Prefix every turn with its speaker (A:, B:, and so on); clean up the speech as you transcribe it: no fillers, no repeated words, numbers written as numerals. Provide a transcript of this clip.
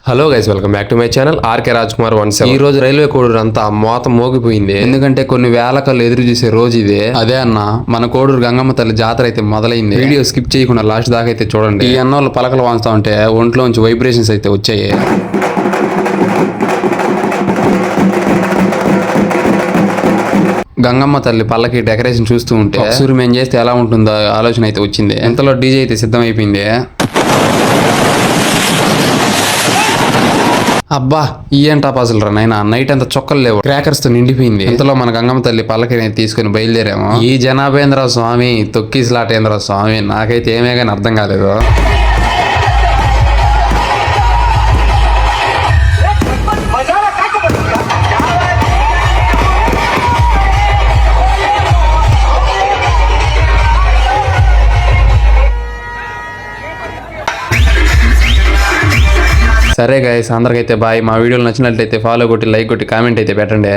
A: Hello guys, welcome back to my channel R K Raj Kumar 17. ఈ రోజు railway Koduru అంతా మోత మోగిపోయింది. ఎందుకంటే కొన్ని వేల కళ్ళు ఎదురు చూసే రోజు ఇదే. అదే అన్న, మన కోడూరు గంగమ్మ తల్లి జాతర అయితే మొదలైంది. వీడియో స్కిప్ చేయకుండా లాస్ట్ దాకా అయితే చూడండి. ఈ అన్నోళ్ళు పలకలు వాంచుతా ఉంటే ఒంట్లోంచి వైబ్రేషన్స్ అయితే వచ్చాయి. గంగమ్మ తల్లి పల్లకి డెకరేషన్ చూస్తూ ఉంటే సూర్యం చేస్తే ఎలా ఉంటుందో ఆలోచన అయితే వచ్చింది. ఇంతలో డీజే అయితే సిద్ధమైపోయింది. అబ్బా, ఏంటా పజలు రా నాయన, నైట్ అంతా చొక్కలు లేవు, క్రాకర్స్ తో నిండిపోయింది. ఇంతలో మన గంగమ్మ తల్లి పల్లకిని తీసుకుని బయలుదేరాము. ఈ జనాభేంద్ర స్వామి, తొక్కిసలాటేంద్ర స్వామి, నాకైతే ఏమే కానీ అర్థం కాలేదు. సరే గైస్, అందరికైతే బాయ్. మా వీడియోలు నచ్చినట్లయితే ఫాలో కొట్టి, లైక్ కొట్టి, కామెంట్ అయితే పెట్టండి.